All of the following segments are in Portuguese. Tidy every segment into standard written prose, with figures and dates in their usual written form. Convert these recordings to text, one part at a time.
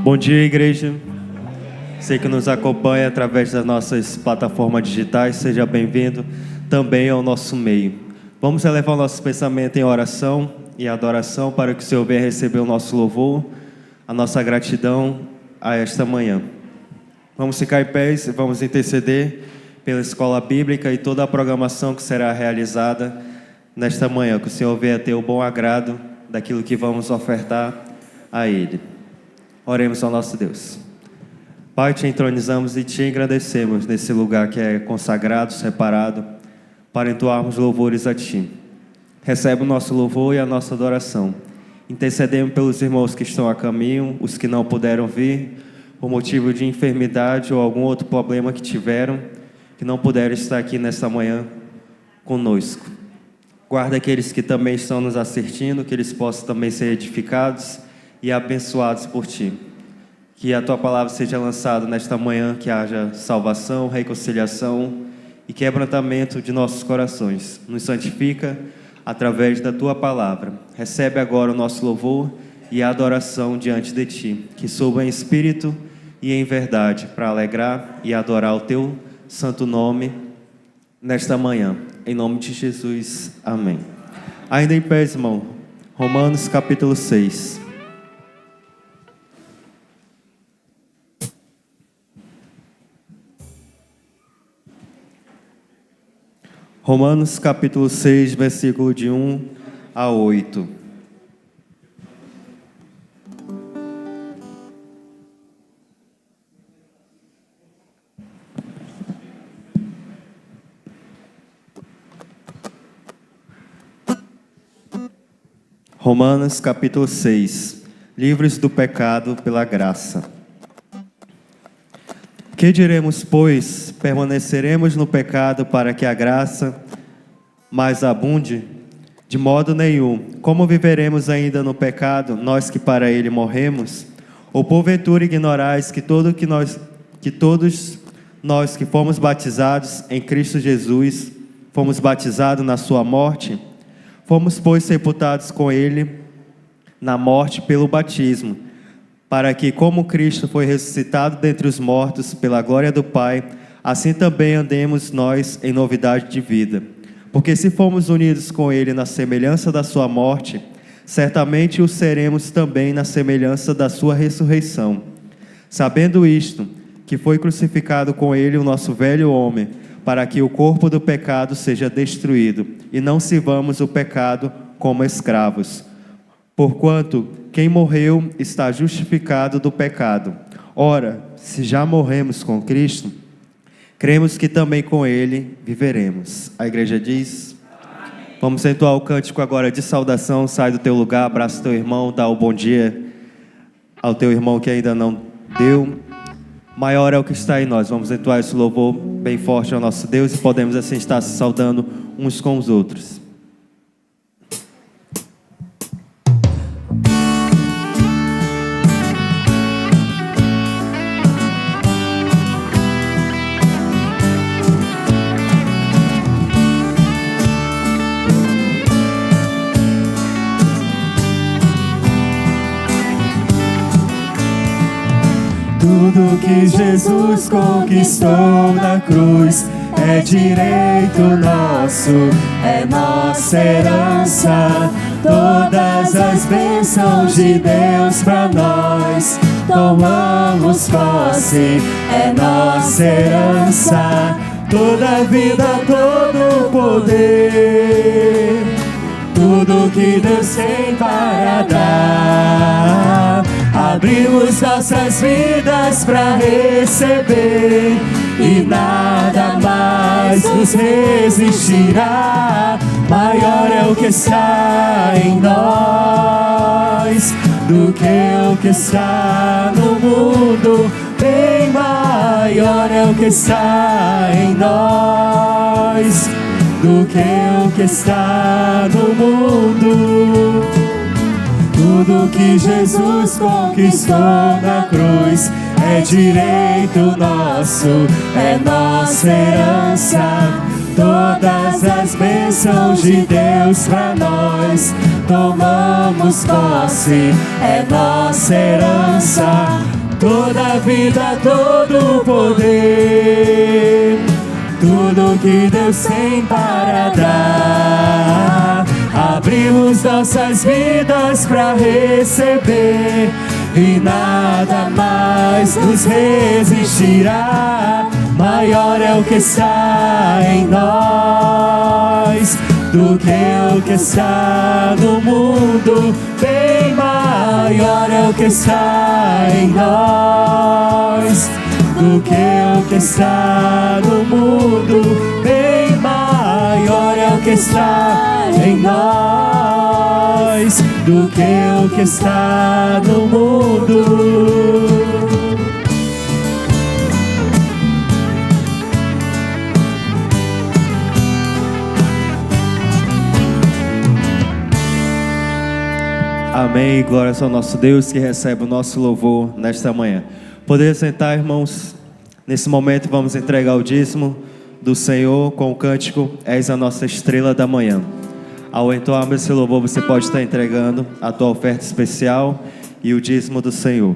Bom dia, igreja. Você que nos acompanha através das nossas plataformas digitais, seja bem-vindo também ao nosso meio. Vamos elevar o nosso pensamento em oração e adoração para que o Senhor venha receber o nosso louvor, a nossa gratidão a esta manhã. Vamos ficar em pé e vamos interceder pela escola bíblica e toda a programação que será realizada nesta manhã. Que o Senhor venha ter o bom agrado daquilo que vamos ofertar a Ele. Oremos ao nosso Deus. Pai, te entronizamos e te agradecemos nesse lugar que é consagrado, separado, para entoarmos louvores a Ti. Recebe o nosso louvor e a nossa adoração. Intercedemos pelos irmãos que estão a caminho, os que não puderam vir, por motivo de enfermidade ou algum outro problema que tiveram, que não puderam estar aqui nesta manhã conosco. Guarda aqueles que também estão nos assistindo, que eles possam também ser edificados e abençoados por Ti. Que a Tua palavra seja lançada nesta manhã, que haja salvação, reconciliação e quebrantamento de nossos corações. Nos santifica através da Tua palavra. Recebe agora o nosso louvor e a adoração diante de Ti, que suba em espírito e em verdade, para alegrar e adorar o Teu santo nome nesta manhã. Em nome de Jesus, amém. Ainda em pé, irmão, Romanos capítulo 6. Romanos capítulo 6, versículo de 1 a 8. Romanos capítulo 6. Livres do pecado pela graça. Que diremos, pois? Permaneceremos no pecado para que a graça mais abunde? De modo nenhum. Como viveremos ainda no pecado, nós que para ele morremos? Ou porventura ignorais que todos nós que fomos batizados em Cristo Jesus, fomos batizados na sua morte? Fomos, pois, sepultados com ele na morte pelo batismo, para que, como Cristo foi ressuscitado dentre os mortos pela glória do Pai, assim também andemos nós em novidade de vida. Porque se fomos unidos com Ele na semelhança da sua morte, certamente o seremos também na semelhança da sua ressurreição. Sabendo isto, que foi crucificado com Ele o nosso velho homem, para que o corpo do pecado seja destruído, e não sirvamos o pecado como escravos. Porquanto quem morreu está justificado do pecado. Ora, se já morremos com Cristo, cremos que também com Ele viveremos. A igreja diz: amém. Vamos entoar o cântico agora de saudação. Sai do teu lugar, abraça teu irmão, dá o bom dia ao teu irmão que ainda não deu. Maior é o que está em nós. Vamos entoar esse louvor bem forte ao nosso Deus e podemos assim estar se saudando uns com os outros. Tudo que Jesus conquistou na cruz é direito nosso, é nossa herança. Todas as bênçãos de Deus pra nós, tomamos posse, é nossa herança. Toda a vida, todo o poder, tudo que Deus tem para dar. Abrimos nossas vidas para receber e nada mais nos resistirá. Maior é o que está em nós do que o que está no mundo. Bem maior é o que está em nós do que o que está no mundo. Tudo que Jesus conquistou na cruz é direito nosso, é nossa herança. Todas as bênçãos de Deus pra nós, tomamos posse, é nossa herança. toda vida, todo poder, tudo que Deus tem para dar. Abrimos nossas vidas para receber e nada mais nos resistirá. Maior é o que está em nós do que o que está no mundo. Bem maior é o que está em nós do que o que está no mundo. Bem maior é o que está em nós do que o que está no mundo. Amém, glórias ao nosso Deus que recebe o nosso louvor nesta manhã. Poder sentar, irmãos. Nesse momento vamos entregar o dízimo do Senhor com o cântico És a Nossa Estrela da Manhã. Ao entoar esse louvor, você pode estar entregando a tua oferta especial e o dízimo do Senhor.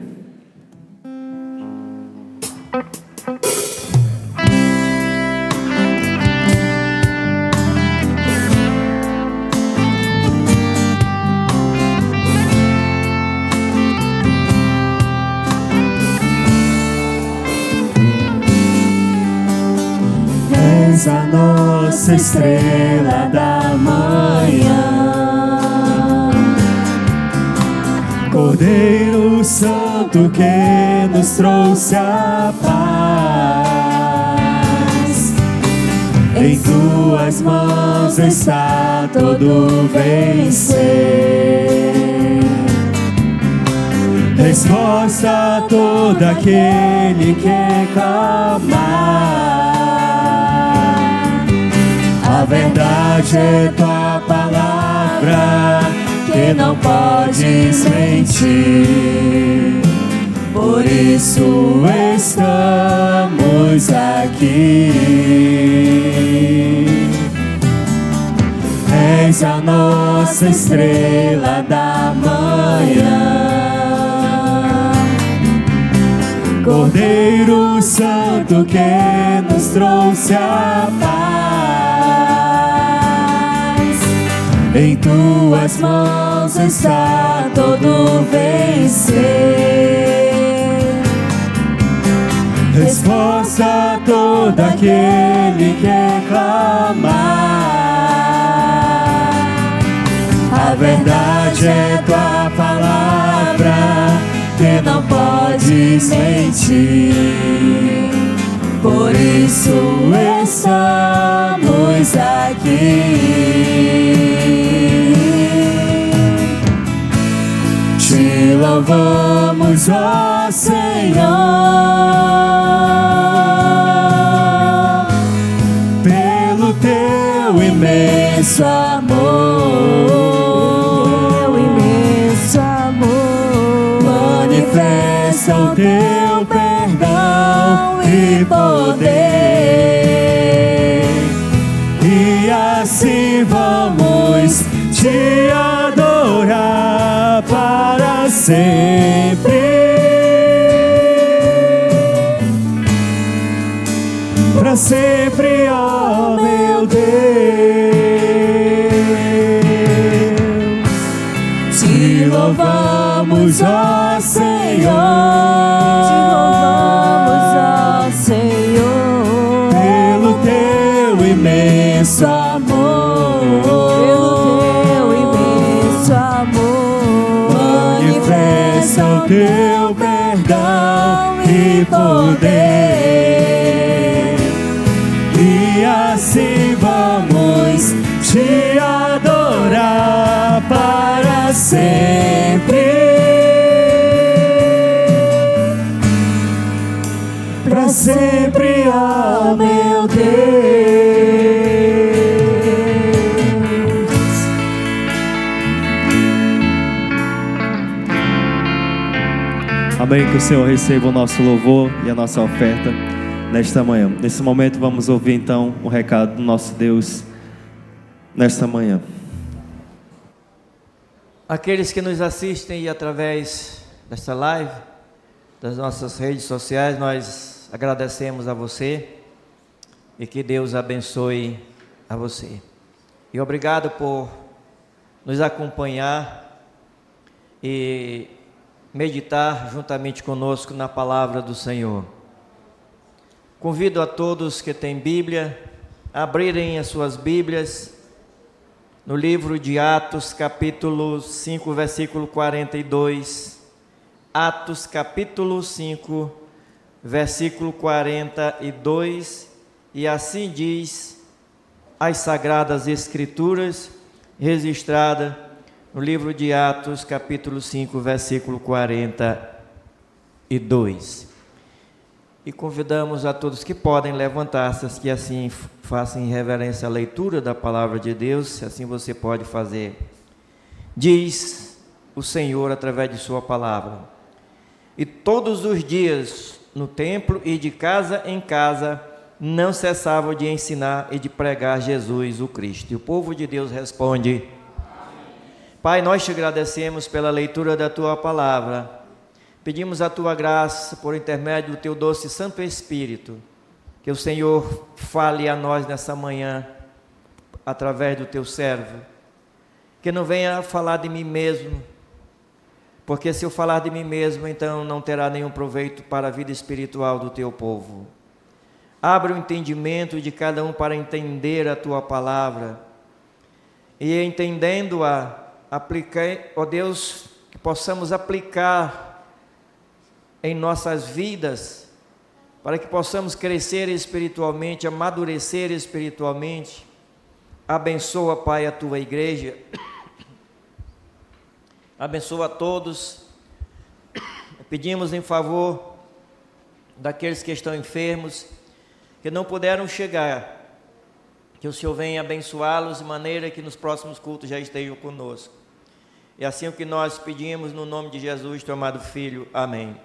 És a nossa estrela da manhã, Cordeiro Santo que nos trouxe a paz. Em tuas mãos está todo vencer, resposta a todo aquele que clamar. A verdade é tua palavra, que não podes mentir. Por isso estamos aqui. És a nossa estrela da manhã, Cordeiro Santo que nos trouxe a paz. Em tuas mãos está todo vencer, resposta a todo aquele que clamar. A verdade é tua palavra, que não podes mentir. Por isso estamos aqui. Te louvamos, ó Senhor, pelo teu imenso amor. Manifesta o teu perdão e poder, e assim vamos te adorar para sempre. Para sempre, ó meu Deus. Te louvamos, ó Senhor. Te louvamos, ó Senhor, Pelo teu imenso amor. pelo teu imenso amor. Manifesta o teu perdão e poder, e assim vamos te adorar para sempre. Para sempre, ó meu Deus. Amém, que o Senhor receba o nosso louvor e a nossa oferta nesta manhã. Nesse momento vamos ouvir então o recado do nosso Deus nesta manhã. Aqueles que nos assistem através desta live, das nossas redes sociais, nós agradecemos a você e que Deus abençoe a você. E obrigado por nos acompanhar e meditar juntamente conosco na palavra do Senhor. Convido a todos que têm Bíblia a abrirem as suas Bíblias no livro de Atos, capítulo 5, versículo 42. Atos, capítulo 5, versículo 42. E assim diz as Sagradas Escrituras, registrada no livro de Atos, capítulo 5, versículo 42. E convidamos a todos que podem levantar-se, que assim façam em reverência a leitura da palavra de Deus, se assim você pode fazer. Diz o Senhor através de sua palavra: e todos os dias no templo e de casa em casa não cessavam de ensinar e de pregar Jesus o Cristo. E o povo de Deus responde: Pai, nós te agradecemos pela leitura da tua palavra. Pedimos a tua graça por intermédio do teu doce Santo Espírito, que o Senhor fale a nós nessa manhã através do teu servo, que não venha falar de mim mesmo, porque se eu falar de mim mesmo, então não terá nenhum proveito para a vida espiritual do teu povo. Abre o entendimento de cada um para entender a tua palavra, e entendendo-a, apliquei, ó Deus, que possamos aplicar em nossas vidas, para que possamos crescer espiritualmente, amadurecer espiritualmente. Abençoa, Pai, a tua igreja, abençoa a todos. Pedimos em favor daqueles que estão enfermos, que não puderam chegar, que o Senhor venha abençoá-los de maneira que nos próximos cultos já estejam conosco. É assim o que nós pedimos no nome de Jesus, teu amado Filho. Amém.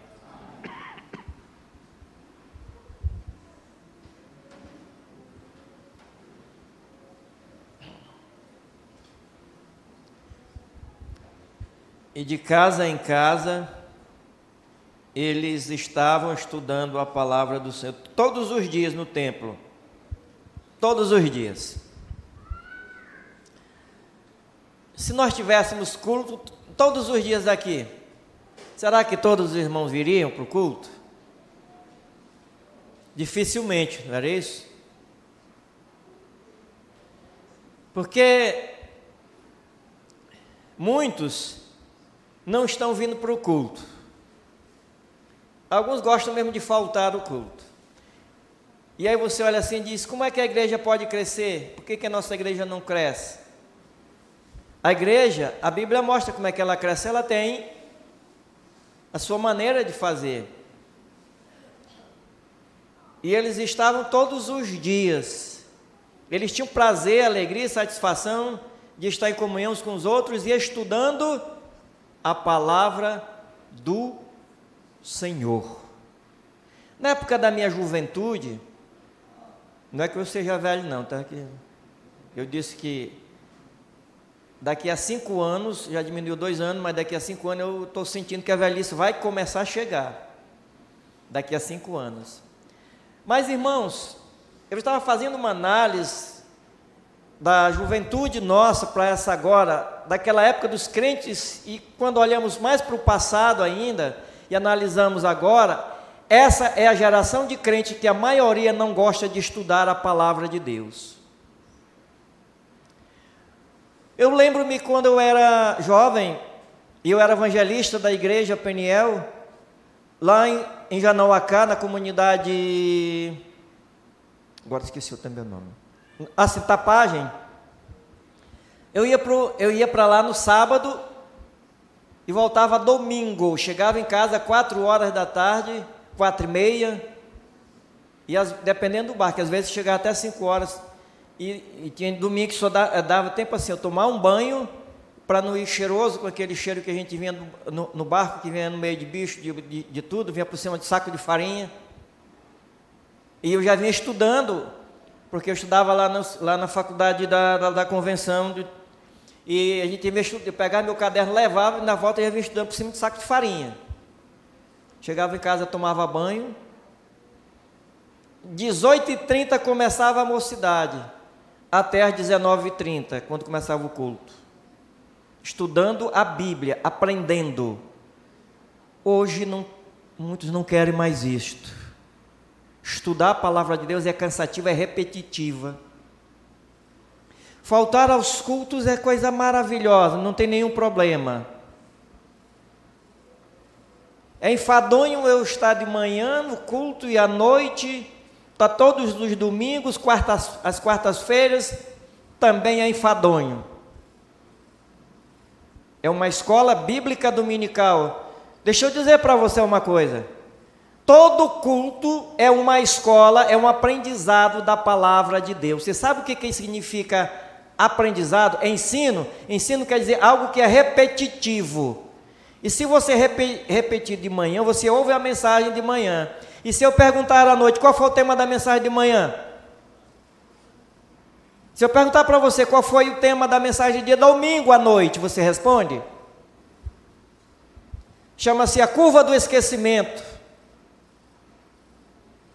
E de casa em casa, eles estavam estudando a palavra do Senhor, todos os dias no templo, todos os dias. Se nós tivéssemos culto todos os dias aqui, será que todos os irmãos viriam para o culto? Dificilmente, não era isso? Porque muitos não estão vindo para o culto. Alguns gostam mesmo de faltar do culto. E aí você olha assim e diz: como é que a igreja pode crescer? Por que a nossa igreja não cresce? A igreja, a Bíblia mostra como é que ela cresce. Ela tem a sua maneira de fazer. E eles estavam todos os dias. Eles tinham prazer, alegria e satisfação de estar em comunhão uns com os outros e estudando a palavra do Senhor. Na época da minha juventude, não é que eu seja velho não, tá? Eu disse que daqui a 5 anos, já diminuiu 2 anos, mas daqui a 5 anos eu estou sentindo que a velhice vai começar a chegar. Daqui a 5 anos. Mas irmãos, eu estava fazendo uma análise da juventude nossa para essa agora, daquela época dos crentes, e quando olhamos mais para o passado ainda, e analisamos agora, essa é a geração de crente que a maioria não gosta de estudar a palavra de Deus. Eu lembro-me quando eu era jovem, e eu era evangelista da igreja Peniel, lá em Janauacá, na comunidade, agora esqueci também o nome, Tapagem. Eu ia para lá no sábado e voltava domingo. Chegava em casa 4 horas da tarde, 4h30, e dependendo do bar, que às vezes chegava até 5 horas. E tinha domingo que só dava tempo assim, eu tomar um banho, para não ir cheiroso, com aquele cheiro que a gente vinha no barco, que vinha no meio de bicho, de tudo, vinha por cima de saco de farinha. E eu já vinha estudando, porque eu estudava lá na faculdade da convenção, e a gente ia estudar, eu pegava meu caderno, levava, e na volta eu já vinha estudando por cima de saco de farinha. Chegava em casa, tomava banho. 18h30 começava a mocidade, até às 19h30, quando começava o culto. Estudando a Bíblia, aprendendo. Hoje muitos não querem mais isto. Estudar a palavra de Deus é cansativa, é repetitiva. Faltar aos cultos é coisa maravilhosa, não tem nenhum problema. É enfadonho eu estar de manhã no culto e à noite, está todos os domingos, as quartas-feiras, também é enfadonho. É uma escola bíblica dominical. Deixa eu dizer para você uma coisa. Todo culto é uma escola, é um aprendizado da palavra de Deus. Você sabe o que significa aprendizado? É ensino. Ensino quer dizer algo que é repetitivo. E se você repetir de manhã, você ouve a mensagem de manhã. E se eu perguntar à noite, qual foi o tema da mensagem de manhã? Se eu perguntar para você qual foi o tema da mensagem de domingo à noite, você responde? Chama-se a curva do esquecimento.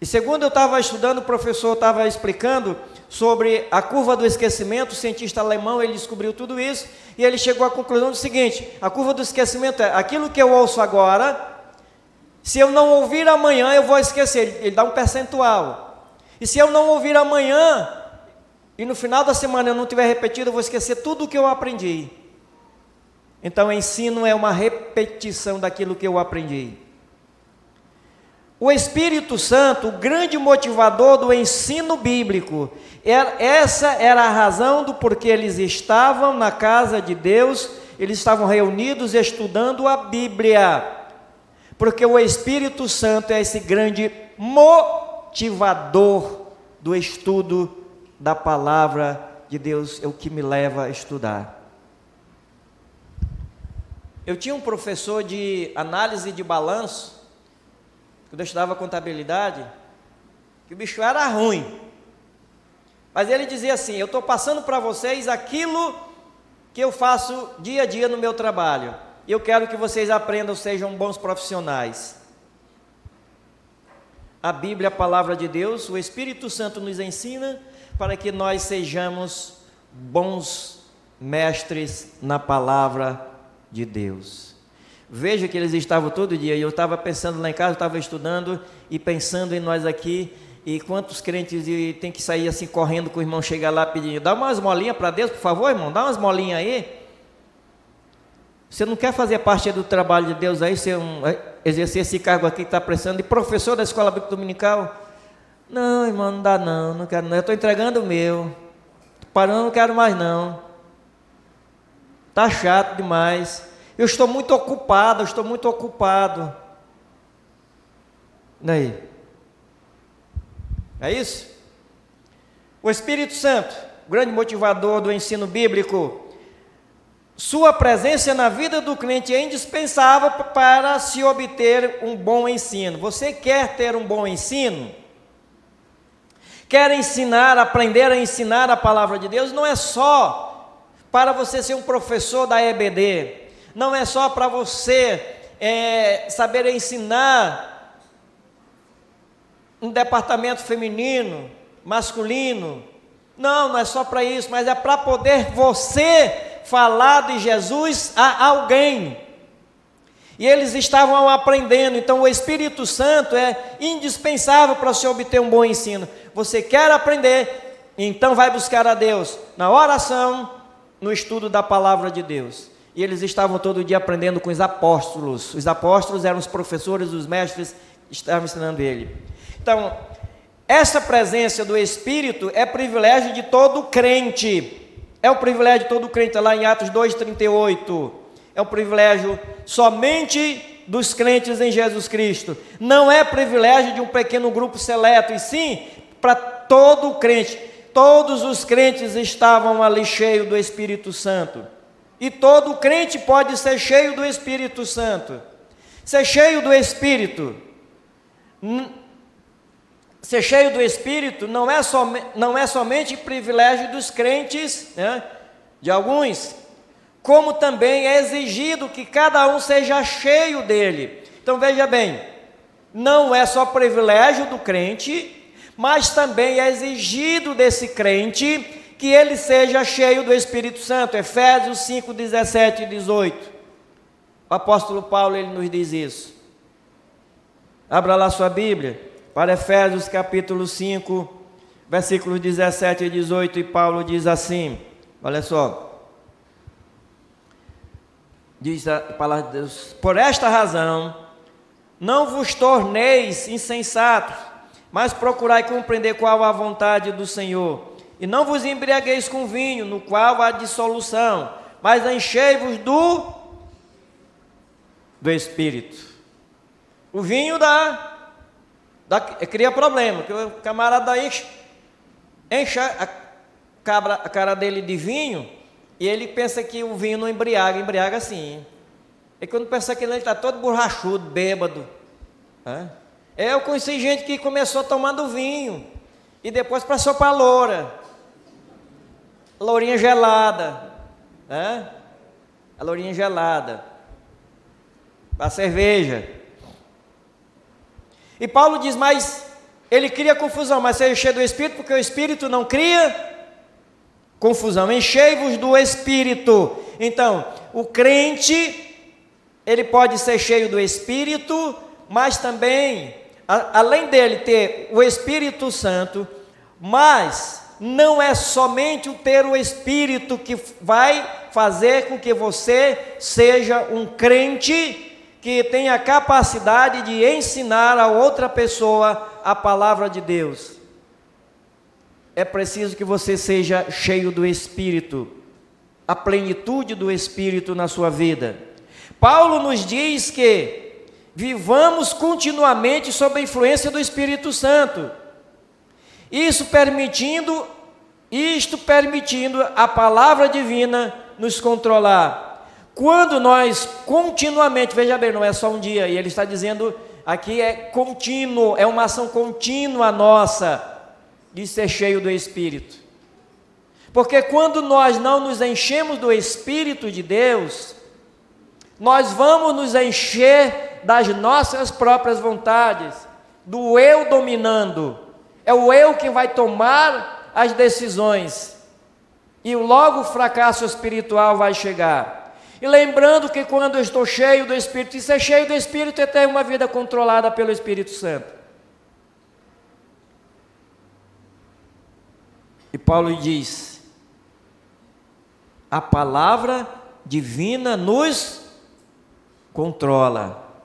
E segundo eu estava estudando, o professor estava explicando sobre a curva do esquecimento, o cientista alemão, ele descobriu tudo isso, e ele chegou à conclusão do seguinte: a curva do esquecimento é aquilo que eu ouço agora, se eu não ouvir amanhã, eu vou esquecer. Ele dá um percentual. E se eu não ouvir amanhã, e no final da semana eu não tiver repetido, eu vou esquecer tudo o que eu aprendi. Então, ensino é uma repetição daquilo que eu aprendi. O Espírito Santo, o grande motivador do ensino bíblico, essa era a razão do porquê eles estavam na casa de Deus, eles estavam reunidos estudando a Bíblia, porque o Espírito Santo é esse grande motivador do estudo da palavra de Deus, é o que me leva a estudar. Eu tinha um professor de análise de balanço, quando eu estudava contabilidade, que o bicho era ruim, mas ele dizia assim: eu estou passando para vocês aquilo que eu faço dia a dia no meu trabalho, e eu quero que vocês aprendam, sejam bons profissionais. A Bíblia, a palavra de Deus, o Espírito Santo nos ensina para que nós sejamos bons mestres na palavra de Deus. Veja que eles estavam todo dia, e eu estava pensando lá em casa, eu estava estudando e pensando em nós aqui, e quantos crentes tem que sair assim correndo com o irmão chegar lá pedindo: dá umas molinhas para Deus, por favor, irmão, dá umas molinhas aí. Você não quer fazer parte do trabalho de Deus aí, exercer esse cargo aqui que está precisando de professor da escola bíblica dominical? Não, irmão, não dá não quero não, eu estou entregando o meu, tô parando, não quero mais não, está chato demais. Eu estou muito ocupado. E aí? É isso? O Espírito Santo, grande motivador do ensino bíblico, sua presença na vida do crente é indispensável para se obter um bom ensino. Você quer ter um bom ensino? Quer ensinar, aprender a ensinar a palavra de Deus? Não é só para você ser um professor da EBD, não é só para você saber ensinar um departamento feminino, masculino. Não é só para isso, mas é para poder você falar de Jesus a alguém. E eles estavam aprendendo. Então o Espírito Santo é indispensável para se obter um bom ensino. Você quer aprender? Então vai buscar a Deus na oração, no estudo da palavra de Deus. E eles estavam todo dia aprendendo com os apóstolos. Os apóstolos eram os professores, os mestres, estavam ensinando ele. Então, essa presença do Espírito é privilégio de todo crente. É o privilégio de todo crente, lá em Atos 2,38. É um privilégio somente dos crentes em Jesus Cristo. Não é privilégio de um pequeno grupo seleto, e sim para todo crente. Todos os crentes estavam ali cheios do Espírito Santo. E todo crente pode ser cheio do Espírito Santo. Ser cheio do Espírito. Ser cheio do Espírito não é somente privilégio dos crentes, né, de alguns, como também é exigido que cada um seja cheio dele. Então veja bem, não é só privilégio do crente, mas também é exigido desse crente que ele seja cheio do Espírito Santo. Efésios 5, 17 e 18. O apóstolo Paulo, ele nos diz isso. Abra lá sua Bíblia, para Efésios capítulo 5, versículos 17 e 18, e Paulo diz assim, olha só. Diz a palavra de Deus: por esta razão, não vos torneis insensatos, mas procurai compreender qual a vontade do Senhor. E não vos embriagueis com vinho, no qual há dissolução, mas enchei-vos do Espírito. O vinho cria problema, que o camarada enche a cara dele de vinho, e ele pensa que o vinho não embriaga sim. E quando pensa que ele está todo borrachudo, bêbado. Eu conheci gente que começou tomando vinho, e depois passou para a lourinha gelada, a lourinha gelada, a cerveja. E Paulo diz, mas ele cria confusão, mas seja cheio do Espírito, porque o Espírito não cria confusão. Enchei-vos do Espírito. Então, o crente, ele pode ser cheio do Espírito, mas também, além dele ter o Espírito Santo, mas não é somente o ter o Espírito que vai fazer com que você seja um crente que tenha a capacidade de ensinar a outra pessoa a palavra de Deus. É preciso que você seja cheio do Espírito, a plenitude do Espírito na sua vida. Paulo nos diz que vivamos continuamente sob a influência do Espírito Santo. Isto permitindo a palavra divina nos controlar. Quando nós continuamente, veja bem, não é só um dia, e ele está dizendo aqui é contínuo, é uma ação contínua nossa de ser cheio do Espírito. Porque quando nós não nos enchemos do Espírito de Deus, nós vamos nos encher das nossas próprias vontades, do eu dominando. É o eu que vai tomar as decisões, e logo o fracasso espiritual vai chegar. E lembrando que quando eu estou cheio do Espírito, e ser cheio do Espírito é ter uma vida controlada pelo Espírito Santo. E Paulo diz, a palavra divina nos controla,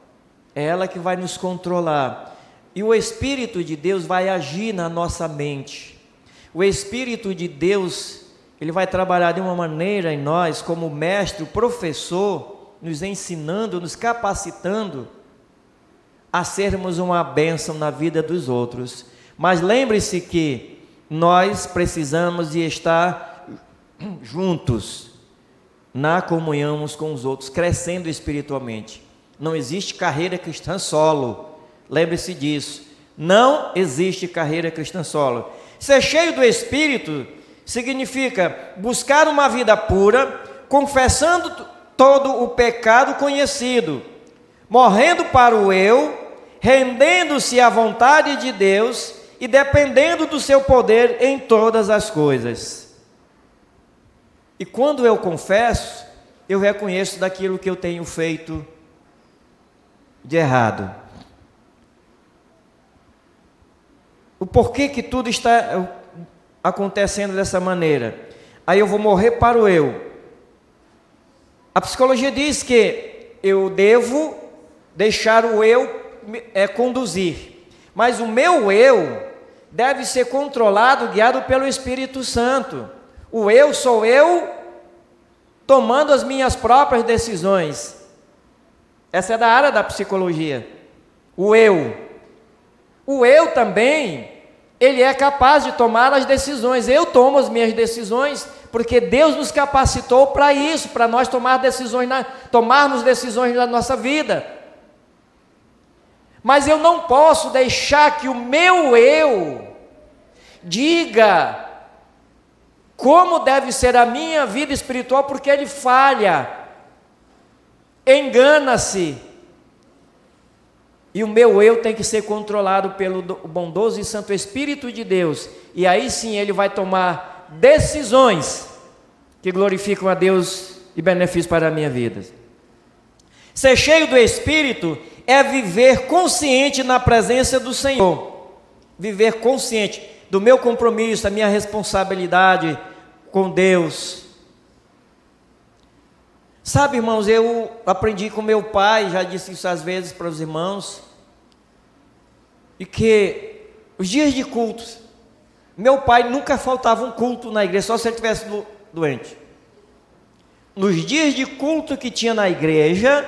é ela que vai nos controlar, e o Espírito de Deus vai agir na nossa mente. O Espírito de Deus, ele vai trabalhar de uma maneira em nós, como mestre, o professor, nos ensinando, nos capacitando a sermos uma bênção na vida dos outros. Mas lembre-se que nós precisamos de estar juntos, na comunhão uns com os outros, crescendo espiritualmente. Não existe carreira cristã solo, lembre-se disso. Não existe carreira cristã solo. Ser cheio do Espírito significa buscar uma vida pura, confessando todo o pecado conhecido, morrendo para o eu, rendendo-se à vontade de Deus e dependendo do seu poder em todas as coisas. E quando eu confesso, eu reconheço daquilo que eu tenho feito de errado. O porquê que tudo está acontecendo dessa maneira? Aí eu vou morrer para o eu. A psicologia diz que eu devo deixar o eu conduzir, mas o meu eu deve ser controlado, guiado pelo Espírito Santo. O eu sou eu tomando as minhas próprias decisões. Essa é da área da psicologia. O eu também, ele é capaz de tomar as decisões. Eu tomo as minhas decisões, porque Deus nos capacitou para isso, para nós tomarmos decisões na nossa vida. Mas eu não posso deixar que o meu eu diga como deve ser a minha vida espiritual, porque ele falha, engana-se. E o meu eu tem que ser controlado pelo bondoso e santo Espírito de Deus. E aí sim ele vai tomar decisões que glorificam a Deus e benefício para a minha vida. Ser cheio do Espírito é viver consciente na presença do Senhor. Viver consciente do meu compromisso, da minha responsabilidade com Deus. Sabe, irmãos, eu aprendi com meu pai, já disse isso às vezes para os irmãos, e que os dias de cultos, meu pai nunca faltava um culto na igreja, só se ele estivesse doente. Nos dias de culto que tinha na igreja,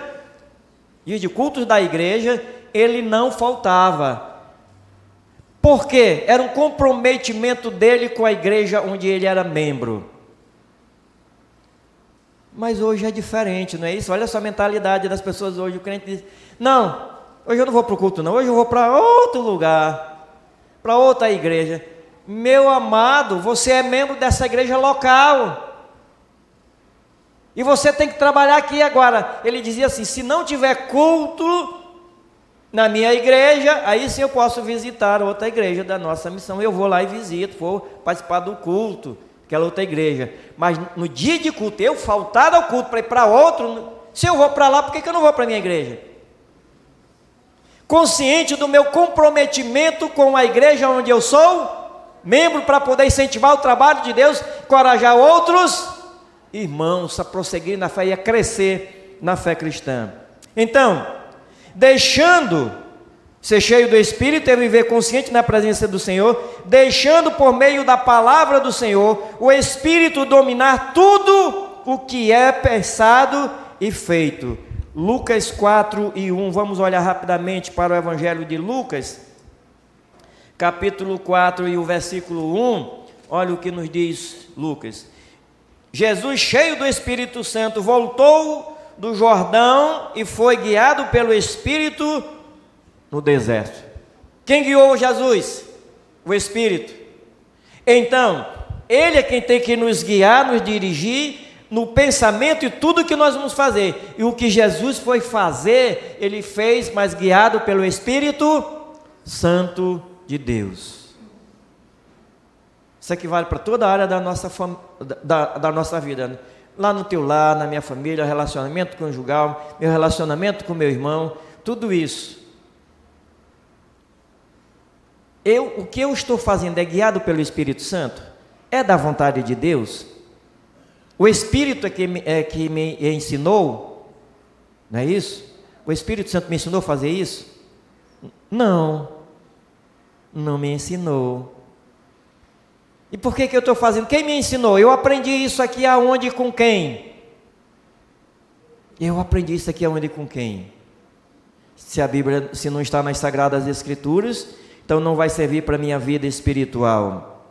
dias de cultos da igreja, ele não faltava. Por quê? Era um comprometimento dele com a igreja onde ele era membro. Mas hoje é diferente, não é isso? Olha só a mentalidade das pessoas hoje. O crente diz, não, hoje eu não vou para o culto não, hoje eu vou para outro lugar, para outra igreja. Meu amado, você é membro dessa igreja local. E você tem que trabalhar aqui agora. Ele dizia assim, se não tiver culto na minha igreja, aí sim eu posso visitar outra igreja da nossa missão. Eu vou lá e visito, vou participar do culto, aquela outra igreja. Mas no dia de culto, eu faltar ao culto para ir para outro, se eu vou para lá, por que eu não vou para a minha igreja? Consciente do meu comprometimento com a igreja onde eu sou, membro, para poder incentivar o trabalho de Deus, encorajar outros irmãos a prosseguir na fé e a crescer na fé cristã. Então, deixando ser cheio do Espírito é viver consciente na presença do Senhor, deixando por meio da palavra do Senhor o Espírito dominar tudo o que é pensado e feito. Lucas 4:1, vamos olhar rapidamente para o Evangelho de Lucas, capítulo 4 e o versículo 1, olha o que nos diz Lucas. Jesus, cheio do Espírito Santo, voltou do Jordão e foi guiado pelo Espírito no deserto. Quem guiou Jesus? O Espírito. Então, Ele é quem tem que nos guiar, nos dirigir no pensamento e tudo que nós vamos fazer. E o que Jesus foi fazer, Ele fez, mas guiado pelo Espírito Santo de Deus. Isso aqui vale para toda a área da nossa vida. Lá no teu lar, na minha família, relacionamento conjugal, meu relacionamento com meu irmão, tudo isso. O que eu estou fazendo é guiado pelo Espírito Santo? É da vontade de Deus? O Espírito é que me ensinou? Não é isso? O Espírito Santo me ensinou a fazer isso? Não me ensinou. E por que eu estou fazendo? Quem me ensinou? Eu aprendi isso aqui aonde e com quem? Eu aprendi isso aqui aonde e com quem? Se a Bíblia, se não está nas Sagradas Escrituras, então não vai servir para a minha vida espiritual.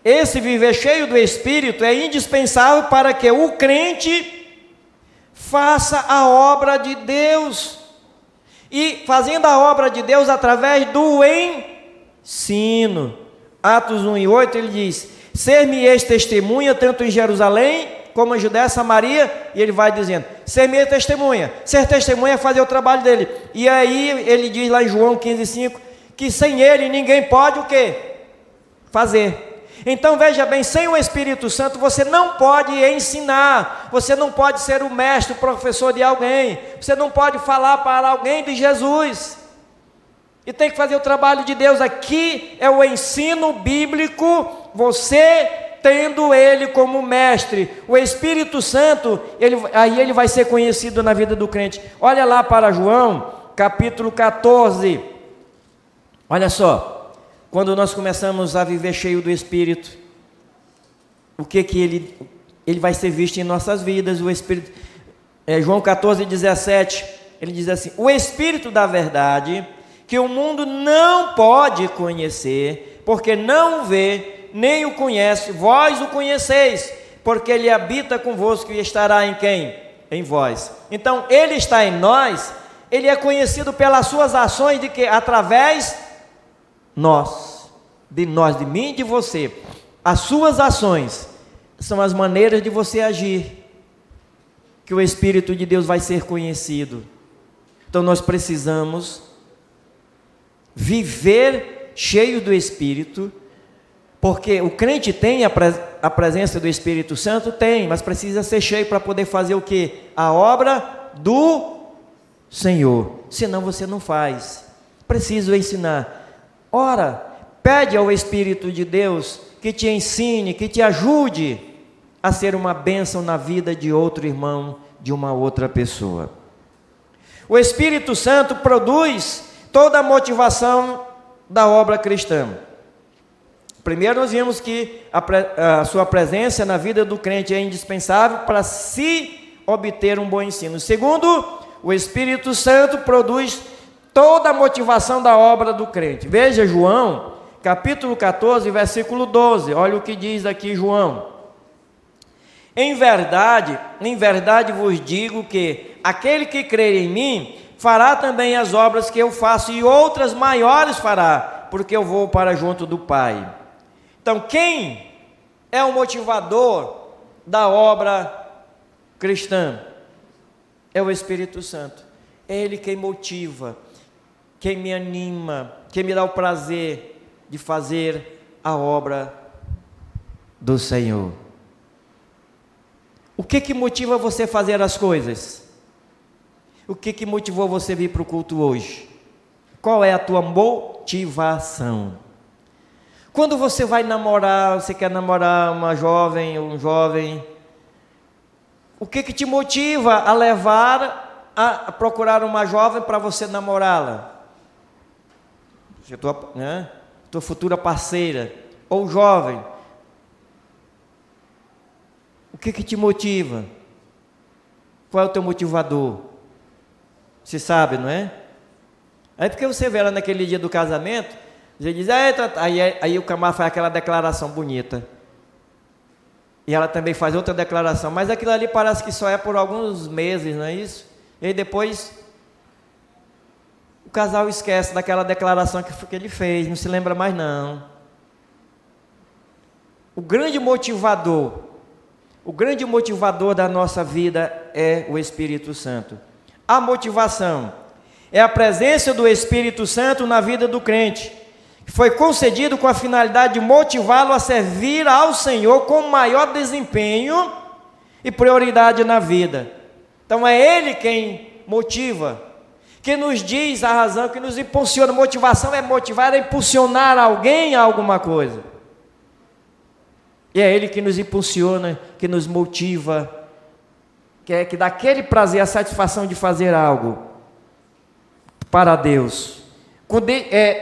Esse viver cheio do Espírito é indispensável para que o crente faça a obra de Deus. E fazendo a obra de Deus através do ensino. Atos 1:8 ele diz, ser-me-eis testemunha tanto em Jerusalém como em Judéia, Samaria, e ele vai dizendo, ser-me-eis testemunha, ser testemunha é fazer o trabalho dele. E aí ele diz lá em João 15:5, que sem ele ninguém pode o quê? Fazer. Então veja bem, sem o Espírito Santo você não pode ensinar, você não pode ser o mestre, o professor de alguém, você não pode falar para alguém de Jesus. E tem que fazer o trabalho de Deus. Aqui é o ensino bíblico, você tendo Ele como mestre. O Espírito Santo, aí ele vai ser conhecido na vida do crente. Olha lá para João, capítulo 14. Olha só, quando nós começamos a viver cheio do Espírito, o que ele vai ser visto em nossas vidas, o Espírito. João 14:17, ele diz assim, o Espírito da verdade, que o mundo não pode conhecer, porque não o vê, nem o conhece, vós o conheceis, porque ele habita convosco e estará em quem? Em vós. Então, ele está em nós, ele é conhecido pelas suas ações, de que? Através de mim e de você. As suas ações são as maneiras de você agir, que o Espírito de Deus vai ser conhecido. Então, nós precisamos viver cheio do Espírito, porque o crente tem a presença do Espírito Santo? Tem, mas precisa ser cheio para poder fazer o quê? A obra do Senhor, senão você não faz. Preciso ensinar. Ora, pede ao Espírito de Deus que te ensine, que te ajude a ser uma bênção na vida de outro irmão, de uma outra pessoa. O Espírito Santo produz toda a motivação da obra cristã. Primeiro nós vimos que a sua presença na vida do crente é indispensável para se obter um bom ensino. Segundo, o Espírito Santo produz toda a motivação da obra do crente. Veja João, capítulo 14, versículo 12. Olha o que diz aqui João. Em verdade vos digo que aquele que crer em mim fará também as obras que eu faço, e outras maiores fará, porque eu vou para junto do Pai. Então, quem é o motivador da obra cristã? É o Espírito Santo. É Ele quem motiva, quem me anima, quem me dá o prazer de fazer a obra do Senhor. O que motiva você a fazer as coisas? O que motivou você a vir para o culto hoje? Qual é a tua motivação? Quando você vai namorar, você quer namorar uma jovem ou um jovem, o que te motiva a levar a procurar uma jovem para você namorá-la? Tua futura parceira ou jovem. O que te motiva? Qual é o teu motivador? Você sabe, não é? Aí porque você vê ela naquele dia do casamento, você diz, aí o camarada faz aquela declaração bonita. E ela também faz outra declaração, mas aquilo ali parece que só é por alguns meses, não é isso? E aí depois o casal esquece daquela declaração que ele fez, não se lembra mais não. O grande motivador da nossa vida é o Espírito Santo. A motivação é a presença do Espírito Santo na vida do crente, que foi concedido com a finalidade de motivá-lo a servir ao Senhor com maior desempenho e prioridade na vida. Então é Ele quem motiva, que nos diz a razão, que nos impulsiona. Motivação é motivar, é impulsionar alguém a alguma coisa. E é Ele que nos impulsiona, que nos motiva, que dá aquele prazer, a satisfação de fazer algo para Deus.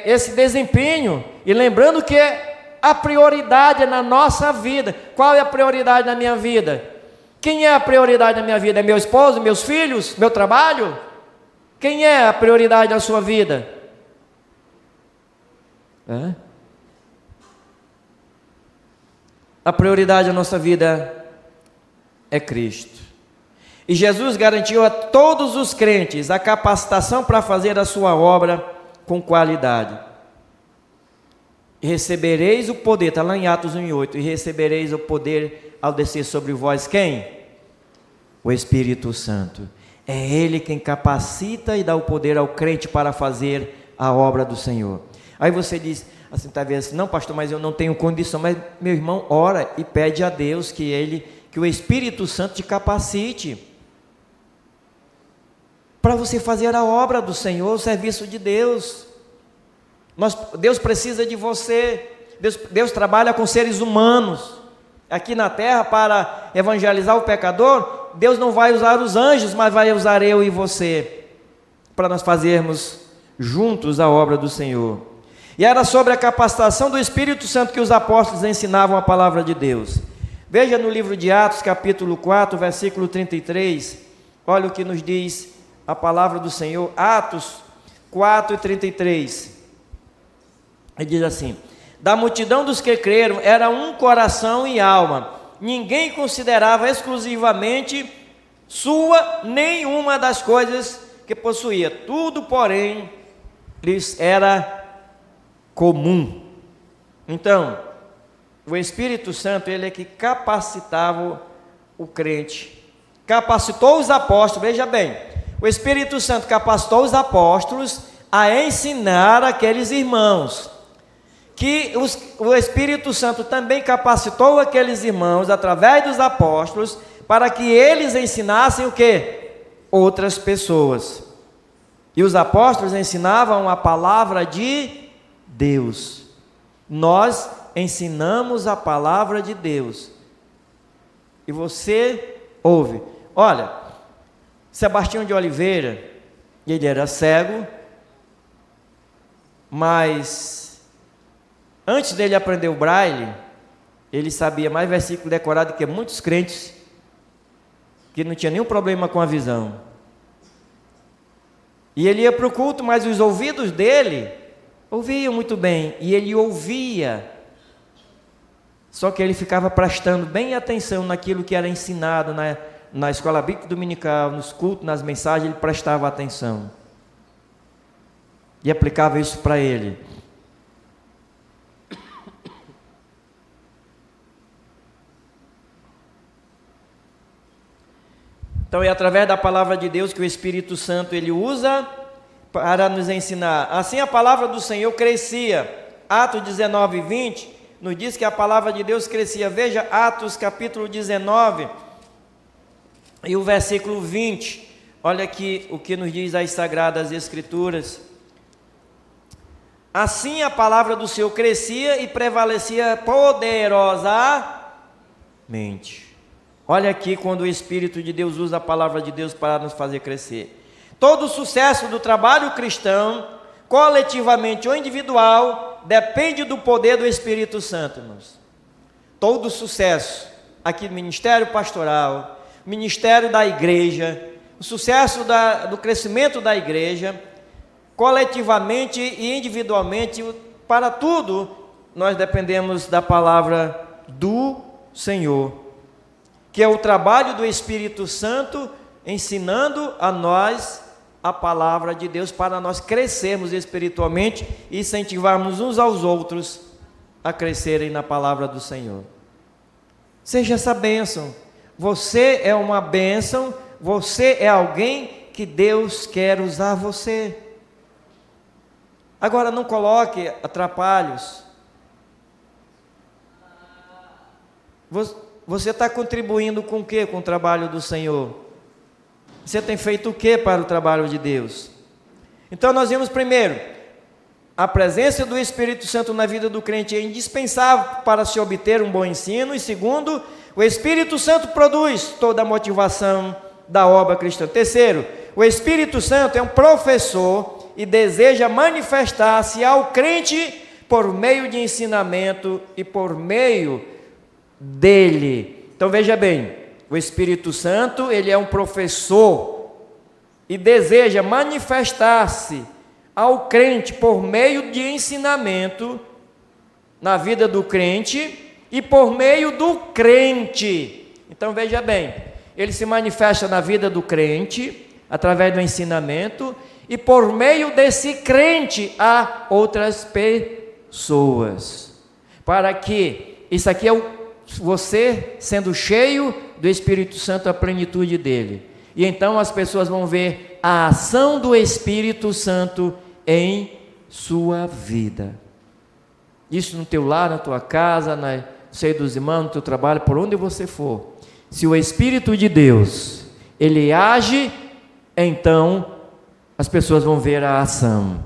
Esse desempenho, e lembrando que a prioridade é na nossa vida. Qual é a prioridade na minha vida? Quem é a prioridade na minha vida? É meu esposo, meus filhos, meu trabalho? Quem é a prioridade na sua vida? A prioridade da nossa vida é Cristo. E Jesus garantiu a todos os crentes a capacitação para fazer a sua obra com qualidade. E recebereis o poder, está lá em Atos 1:8, e recebereis o poder ao descer sobre vós quem? O Espírito Santo. É Ele quem capacita e dá o poder ao crente para fazer a obra do Senhor. Aí você diz assim, talvez assim, não pastor, mas eu não tenho condição. Mas meu irmão, ora e pede a Deus que o Espírito Santo te capacite para você fazer a obra do Senhor, o serviço de Deus. Deus precisa de você. Deus trabalha com seres humanos aqui na terra para evangelizar o pecador. Deus não vai usar os anjos, mas vai usar eu e você para nós fazermos juntos a obra do Senhor. E era sobre a capacitação do Espírito Santo que os apóstolos ensinavam a palavra de Deus. Veja no livro de Atos, capítulo 4, versículo 33, olha o que nos diz a palavra do Senhor. Atos 4 e 33, ele diz assim: da multidão dos que creram era um coração e alma, ninguém considerava exclusivamente sua nenhuma das coisas que possuía, tudo porém lhes era comum. Então, o Espírito Santo, ele é que capacitava o crente, capacitou os apóstolos. Veja bem, o Espírito Santo capacitou os apóstolos a ensinar aqueles irmãos, que o Espírito Santo também capacitou aqueles irmãos, através dos apóstolos, para que eles ensinassem o quê? Outras pessoas. E os apóstolos ensinavam a palavra de Deus. Nós ensinamos a palavra de Deus. E você ouve. Olha, Sebastião de Oliveira, ele era cego, mas antes dele aprender o braille, ele sabia mais versículo decorado que muitos crentes que não tinha nenhum problema com a visão. E ele ia para o culto, mas os ouvidos dele ouviam muito bem, e ele ouvia, só que ele ficava prestando bem atenção naquilo que era ensinado na escola bíblica dominical, nos cultos, nas mensagens, ele prestava atenção e aplicava isso para ele. Então é através da palavra de Deus que o Espírito Santo ele usa para nos ensinar. Assim a palavra do Senhor crescia. Atos 19 e 20 nos diz que a palavra de Deus crescia. Veja Atos capítulo 19 e o versículo 20. Olha aqui o que nos diz as Sagradas Escrituras. Assim a palavra do Senhor crescia e prevalecia poderosamente. Olha aqui quando o Espírito de Deus usa a palavra de Deus para nos fazer crescer. Todo o sucesso do trabalho cristão, coletivamente ou individual, depende do poder do Espírito Santo, irmãos. Todo o sucesso, aqui no ministério pastoral, ministério da igreja, o sucesso do crescimento da igreja, coletivamente e individualmente, para tudo, nós dependemos da palavra do Senhor, que é o trabalho do Espírito Santo ensinando a nós a palavra de Deus para nós crescermos espiritualmente e incentivarmos uns aos outros a crescerem na palavra do Senhor. Seja essa bênção. Você é uma bênção, você é alguém que Deus quer usar você. Agora não coloque atrapalhos. Você está contribuindo com o que com o trabalho do Senhor? Você tem feito o que para o trabalho de Deus? Então nós vimos primeiro, a presença do Espírito Santo na vida do crente é indispensável para se obter um bom ensino. E segundo, o Espírito Santo produz toda a motivação da obra cristã. Terceiro, o Espírito Santo é um professor e deseja manifestar-se ao crente por meio de ensinamento e por meio dele. Então veja bem, o Espírito Santo, ele é um professor e deseja manifestar-se ao crente por meio de ensinamento na vida do crente e por meio do crente. Então veja bem, ele se manifesta na vida do crente através do ensinamento e por meio desse crente a outras pessoas. Para que, isso aqui é você sendo cheio do Espírito Santo, a plenitude dele. E então as pessoas vão ver a ação do Espírito Santo em sua vida. Isso no teu lar, na tua casa, no seio dos irmãos, no teu trabalho, por onde você for. Se o Espírito de Deus, ele age, então as pessoas vão ver a ação.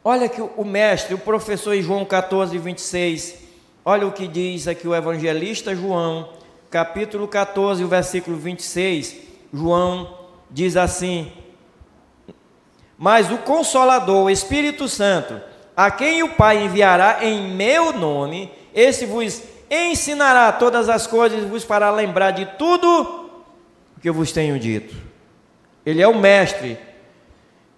Olha que o mestre, o professor em João 14, 26, olha o que diz aqui o evangelista João, capítulo 14, o versículo 26, João diz assim: mas o Consolador, o Espírito Santo, a quem o Pai enviará em meu nome, esse vos ensinará todas as coisas e vos fará lembrar de tudo o que eu vos tenho dito. Ele é o mestre.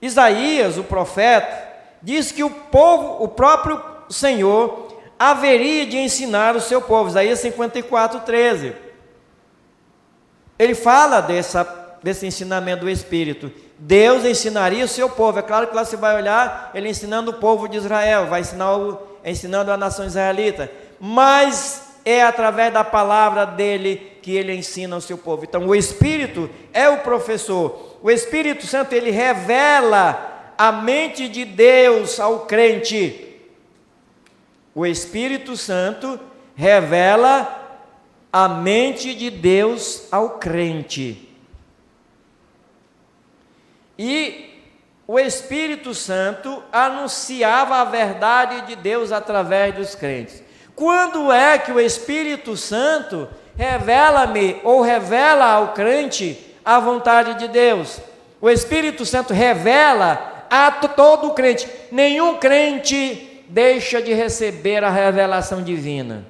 Isaías, o profeta, diz que o povo, o próprio Senhor, haveria de ensinar o seu povo. Isaías 54, 13. Ele fala desse ensinamento do Espírito. Deus ensinaria o seu povo. É claro que lá você vai olhar ele ensinando o povo de Israel, vai ensinando a nação israelita, mas é através da palavra dele que ele ensina o seu povo. Então o Espírito é o professor o Espírito Santo, ele revela a mente de Deus ao crente. O Espírito Santo revela a mente de Deus ao crente. E o Espírito Santo anunciava a verdade de Deus através dos crentes. Quando é que o Espírito Santo revela-me ou revela ao crente a vontade de Deus? O Espírito Santo revela a todo crente. Nenhum crente deixa de receber a revelação divina.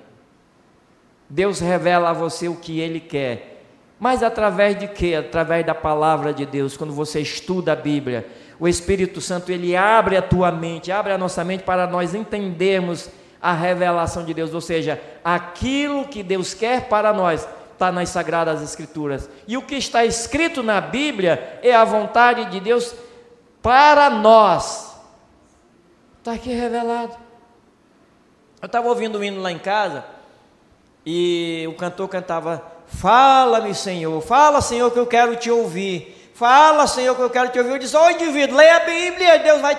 Deus revela a você o que Ele quer. Mas através de quê? Através da palavra de Deus. Quando você estuda a Bíblia, o Espírito Santo, ele abre a tua mente, abre a nossa mente para nós entendermos a revelação de Deus, ou seja, aquilo que Deus quer para nós está nas Sagradas Escrituras. E o que está escrito na Bíblia é a vontade de Deus para nós. Está aqui revelado. Eu estava ouvindo um hino lá em casa e o cantor cantava: fala-me, Senhor, fala, Senhor, que eu quero te ouvir. Fala, Senhor, que eu quero te ouvir. Eu disse: ô indivíduo, leia a Bíblia, Deus vai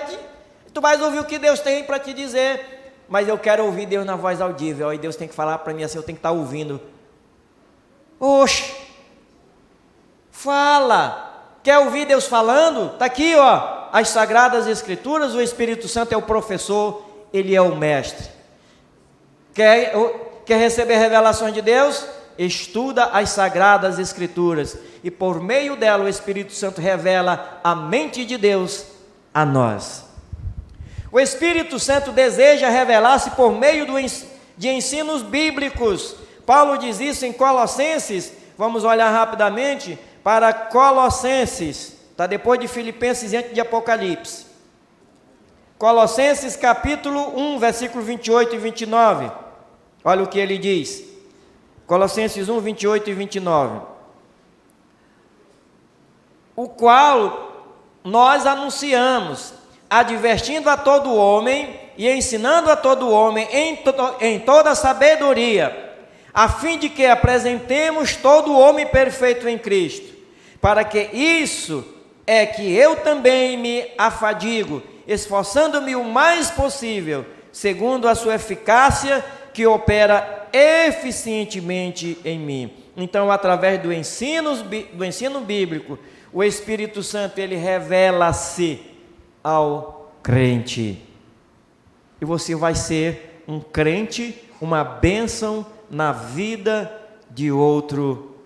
tu vais ouvir o que Deus tem para te dizer. Mas eu quero ouvir Deus na voz audível. Aí Deus tem que falar para mim assim, eu tenho que estar ouvindo. Oxe, fala. Quer ouvir Deus falando? Está aqui, ó, as Sagradas Escrituras. O Espírito Santo é o professor, ele é o mestre. Quer receber revelações de Deus? Estuda as Sagradas Escrituras. E por meio dela o Espírito Santo revela a mente de Deus a nós. O Espírito Santo deseja revelar-se por meio de ensinos bíblicos. Paulo diz isso em Colossenses. Vamos olhar rapidamente para Colossenses. Está depois de Filipenses e antes de Apocalipse. Colossenses capítulo 1, versículo 28 e 29. Olha o que ele diz. Colossenses 1, 28 e 29. O qual nós anunciamos, advertindo a todo homem e ensinando a todo homem em toda sabedoria, a fim de que apresentemos todo homem perfeito em Cristo, para que isso é que eu também me afadigo, esforçando-me o mais possível, segundo a sua eficácia, que opera eficientemente em mim. Então, através do ensino bíblico, o Espírito Santo, ele revela-se ao crente. E você vai ser um crente, uma bênção na vida de outro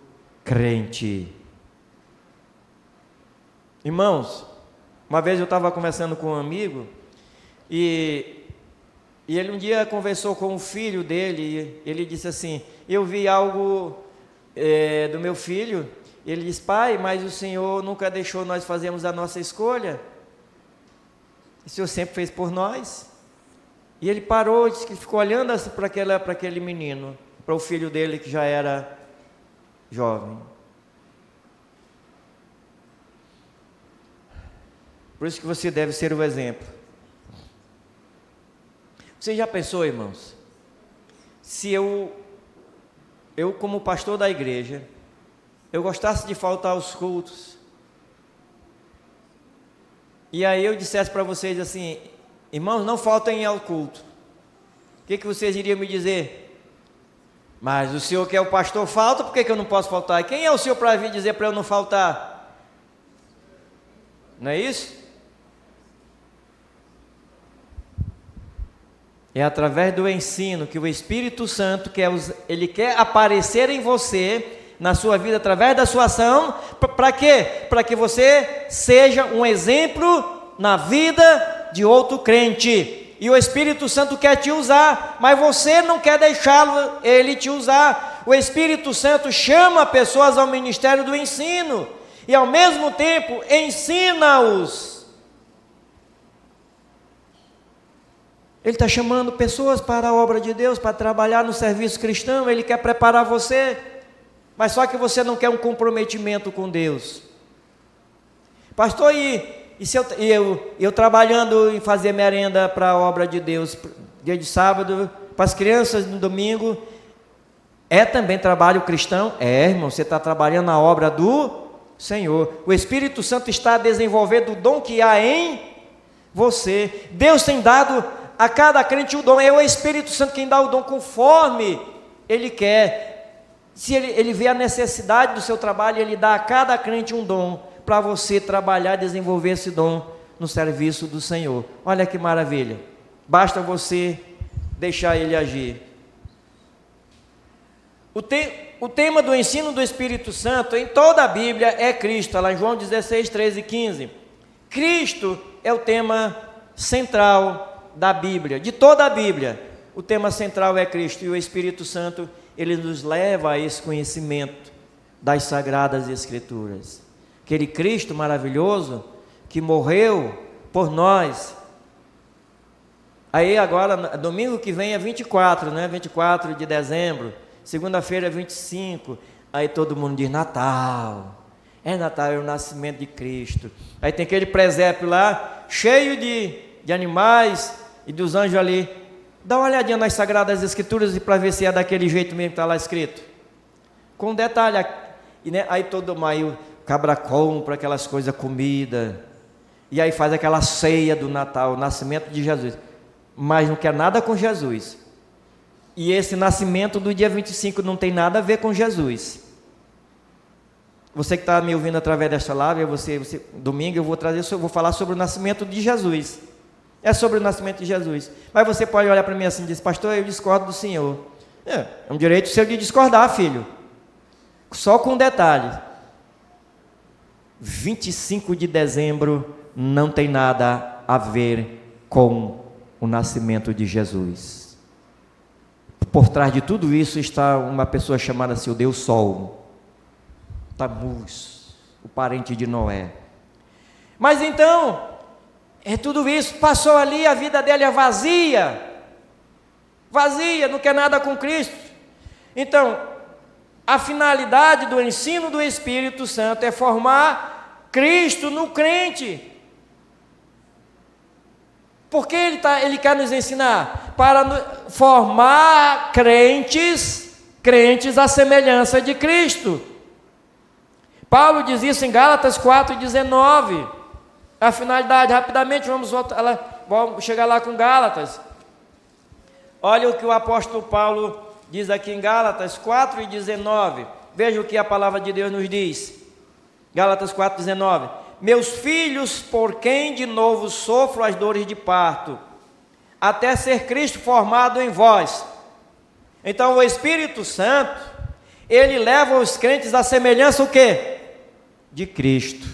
crente. Irmãos, uma vez eu estava conversando com um amigo e ele um dia conversou com o filho dele e ele disse assim: eu vi algo do meu filho. Ele disse: pai, mas o Senhor nunca deixou nós fazermos a nossa escolha. O Senhor sempre fez por nós. E ele parou, disse que ficou olhando assim para aquele menino, para o filho dele que já era jovem. Por isso que você deve ser o exemplo. Você já pensou, irmãos, se eu como pastor da igreja, eu gostasse de faltar aos cultos, e aí eu dissesse para vocês assim: irmãos, não faltem ao culto, o que vocês iriam me dizer? Mas o senhor que é o pastor falta, por que eu não posso faltar? E quem é o senhor para vir dizer para eu não faltar? Não é isso? É através do ensino que o Espírito Santo ele quer aparecer em você, na sua vida, através da sua ação. Para quê? Para que você seja um exemplo na vida de outro crente. E o Espírito Santo quer te usar, mas você não quer deixá-lo ele te usar. O Espírito Santo chama pessoas ao ministério do ensino e ao mesmo tempo ensina-os. Ele está chamando pessoas para a obra de Deus, para trabalhar no serviço cristão. Ele quer preparar você, mas só que você não quer um comprometimento com Deus. Pastor, eu trabalhando em fazer merenda para a obra de Deus, dia de sábado, para as crianças no domingo, é também trabalho cristão? É, irmão, você está trabalhando na obra do Senhor. O Espírito Santo está desenvolvendo o dom que há em você. Deus tem dado a cada crente o dom. É o Espírito Santo quem dá o dom conforme Ele quer. Se ele vê a necessidade do seu trabalho, Ele dá a cada crente um dom para você trabalhar e desenvolver esse dom no serviço do Senhor. Olha que maravilha. Basta você deixar Ele agir. O tema do ensino do Espírito Santo em toda a Bíblia é Cristo, lá em João 16, 13 e 15. Cristo é o tema central da Bíblia, de toda a Bíblia. O tema central é Cristo, e o Espírito Santo, ele nos leva a esse conhecimento das Sagradas Escrituras. Aquele Cristo maravilhoso que morreu por nós. Aí agora, domingo que vem é 24, né? 24 de dezembro. Segunda-feira é 25, aí todo mundo diz Natal. É Natal, é o nascimento de Cristo. Aí tem aquele presépio lá, cheio de animais e dos anjos ali. Dá uma olhadinha nas Sagradas Escrituras para ver se é daquele jeito mesmo que está lá escrito. Com detalhe, né? Aí o cabra compra aquelas coisas, comida, e aí faz aquela ceia do Natal, o nascimento de Jesus. Mas não quer nada com Jesus. E esse nascimento do dia 25 não tem nada a ver com Jesus. Você que está me ouvindo através desta live, domingo eu vou falar sobre o nascimento de Jesus. É sobre o nascimento de Jesus. Mas você pode olhar para mim assim e dizer, pastor, eu discordo do senhor. É um direito seu de discordar, filho. Só com um detalhe. 25 de dezembro não tem nada a ver com o nascimento de Jesus. Por trás de tudo isso está uma pessoa chamada-se o Deus Sol, Tamuz, o parente de Noé. Mas então, tudo isso, passou ali, a vida dele é vazia, não quer nada com Cristo. Então, a finalidade do ensino do Espírito Santo é formar Cristo no crente. Por que ele quer nos ensinar? Para formar crentes à semelhança de Cristo. Paulo diz isso em Gálatas 4,19. A finalidade, rapidamente, vamos chegar lá com Gálatas. Olha o que o apóstolo Paulo diz aqui em Gálatas 4,19. Veja o que a palavra de Deus nos diz. Gálatas 4,19. Meus filhos, por quem de novo sofro as dores de parto, até ser Cristo formado em vós. Então o Espírito Santo, ele leva os crentes à semelhança o quê? De Cristo,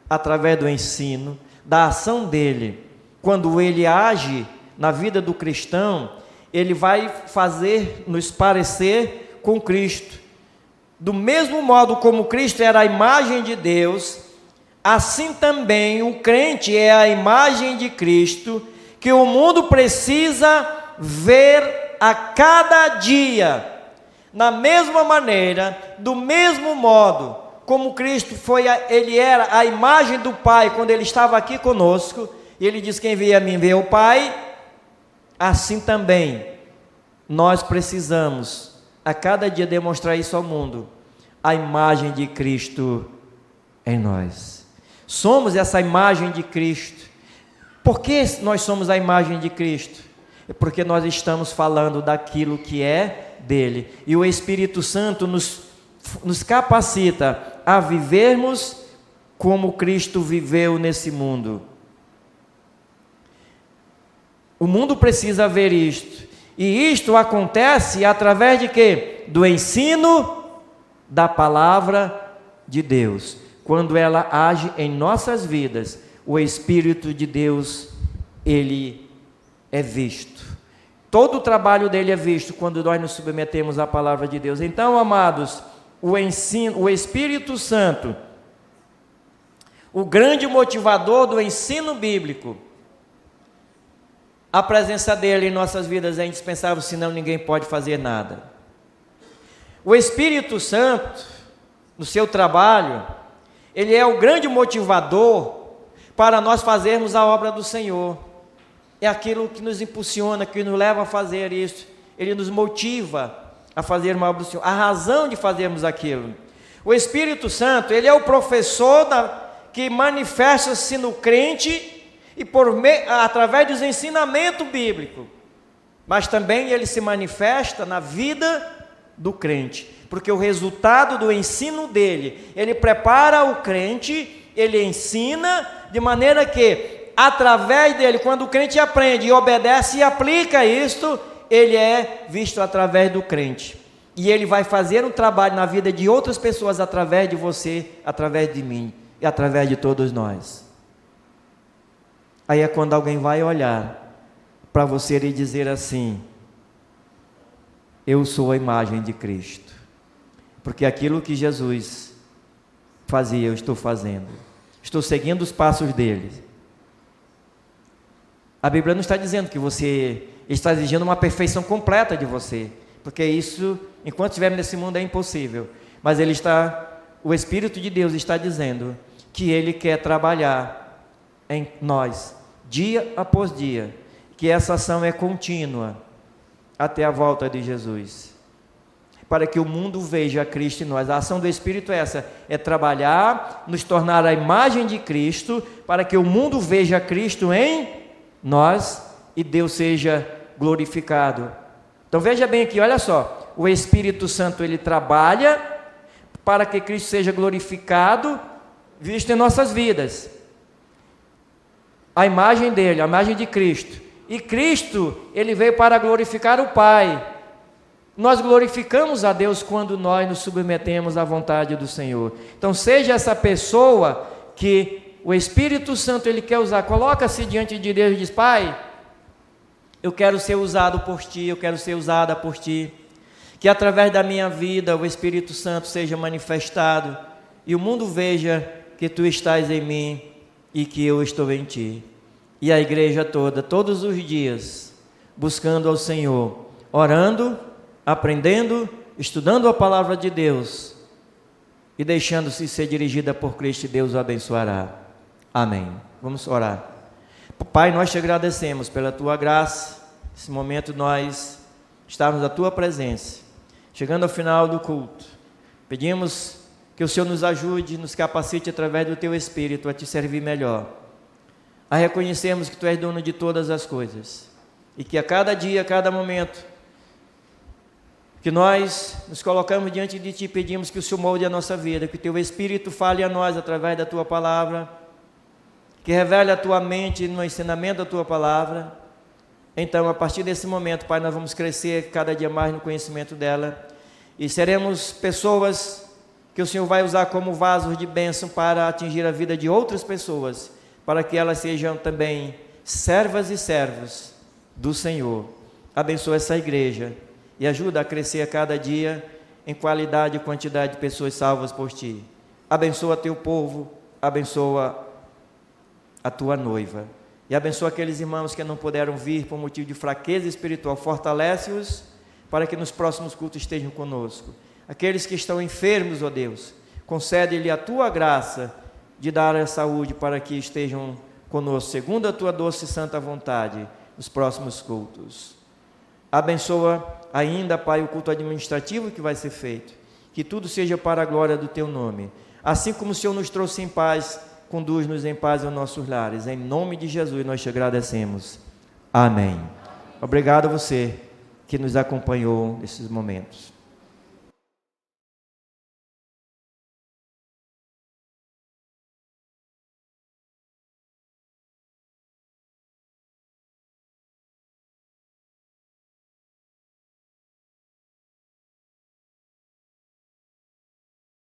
através do ensino, da ação dele. Quando ele age na vida do cristão, ele vai fazer nos parecer com Cristo. Do mesmo modo como Cristo era a imagem de Deus, assim também o crente é a imagem de Cristo, que o mundo precisa ver a cada dia. Na mesma maneira, do mesmo modo, como Cristo ele era a imagem do Pai quando ele estava aqui conosco, e ele diz, quem vê a mim vê o Pai, assim também, nós precisamos, a cada dia demonstrar isso ao mundo, a imagem de Cristo em nós. Somos essa imagem de Cristo. Por que nós somos a imagem de Cristo? É porque nós estamos falando daquilo que é dele. E o Espírito Santo nos capacita a vivermos como Cristo viveu nesse mundo. O mundo precisa ver isto. E isto acontece através de quê? Do ensino da palavra de Deus. Quando ela age em nossas vidas, o Espírito de Deus, ele é visto. Todo o trabalho dele é visto quando nós nos submetemos à palavra de Deus. Então, amados, o Espírito Santo, o grande motivador do ensino bíblico, a presença dele em nossas vidas é indispensável, senão ninguém pode fazer nada. O Espírito Santo, no seu trabalho, ele é o grande motivador para nós fazermos a obra do Senhor. É aquilo que nos impulsiona, que nos leva a fazer isso. Ele nos motiva a fazer uma obra do Senhor. A razão de fazermos aquilo. O Espírito Santo, ele é o professor que manifesta-se no crente e através dos ensinamentos bíblicos. Mas também ele se manifesta na vida do crente, porque o resultado do ensino dele, ele prepara o crente, ele ensina, de maneira que, através dele, quando o crente aprende e obedece e aplica isto, ele é visto através do crente. E ele vai fazer um trabalho na vida de outras pessoas através de você, através de mim e através de todos nós. Aí é quando alguém vai olhar para você e dizer assim: eu sou a imagem de Cristo, porque aquilo que Jesus fazia, eu estou fazendo, estou seguindo os passos dele. A Bíblia não está dizendo que você está exigindo uma perfeição completa de você, porque isso, enquanto estivermos nesse mundo, é impossível. Mas o Espírito de Deus está dizendo que Ele quer trabalhar em nós, dia após dia, que essa ação é contínua, até a volta de Jesus, para que o mundo veja Cristo em nós. A ação do Espírito é essa, é trabalhar, nos tornar a imagem de Cristo, para que o mundo veja Cristo em nós e Deus seja glorificado. Então veja bem aqui, olha só, o Espírito Santo, ele trabalha para que Cristo seja glorificado, visto em nossas vidas. A imagem dele, a imagem de Cristo. E Cristo, ele veio para glorificar o Pai. Nós glorificamos a Deus quando nós nos submetemos à vontade do Senhor. Então seja essa pessoa que o Espírito Santo ele quer usar, coloca-se diante de Deus e diz: Pai, eu quero ser usado por Ti, eu quero ser usada por Ti, que através da minha vida o Espírito Santo seja manifestado e o mundo veja que Tu estás em mim e que eu estou em Ti. E a igreja toda, todos os dias, buscando ao Senhor, orando, aprendendo, estudando a palavra de Deus e deixando-se ser dirigida por Cristo, Deus o abençoará. Amém. Vamos orar. Pai, nós te agradecemos pela Tua graça, nesse momento nós estamos na Tua presença, chegando ao final do culto, pedimos que o Senhor nos ajude, nos capacite através do Teu Espírito a Te servir melhor, a reconhecermos que Tu és dono de todas as coisas, e que a cada dia, a cada momento, que nós nos colocamos diante de Ti, pedimos que o Senhor molde a nossa vida, que o Teu Espírito fale a nós através da Tua palavra, que revele a Tua mente no ensinamento da Tua palavra. Então, a partir desse momento, Pai, nós vamos crescer cada dia mais no conhecimento dela, e seremos pessoas que o Senhor vai usar como vasos de bênção para atingir a vida de outras pessoas, para que elas sejam também servas e servos do Senhor. Abençoa essa igreja e ajuda a crescer a cada dia em qualidade e quantidade de pessoas salvas por Ti. Abençoa Teu povo, abençoa a Tua noiva, e abençoa aqueles irmãos que não puderam vir por motivo de fraqueza espiritual, fortalece-os para que nos próximos cultos estejam conosco. Aqueles que estão enfermos, ó Deus, concede-lhe a Tua graça de dar a saúde para que estejam conosco, segundo a Tua doce e santa vontade, nos próximos cultos. Abençoa ainda, Pai, o culto administrativo que vai ser feito, que tudo seja para a glória do Teu nome. Assim como o Senhor nos trouxe em paz, conduz-nos em paz aos nossos lares. Em nome de Jesus nós te agradecemos. Amém. Obrigado a você que nos acompanhou nesses momentos.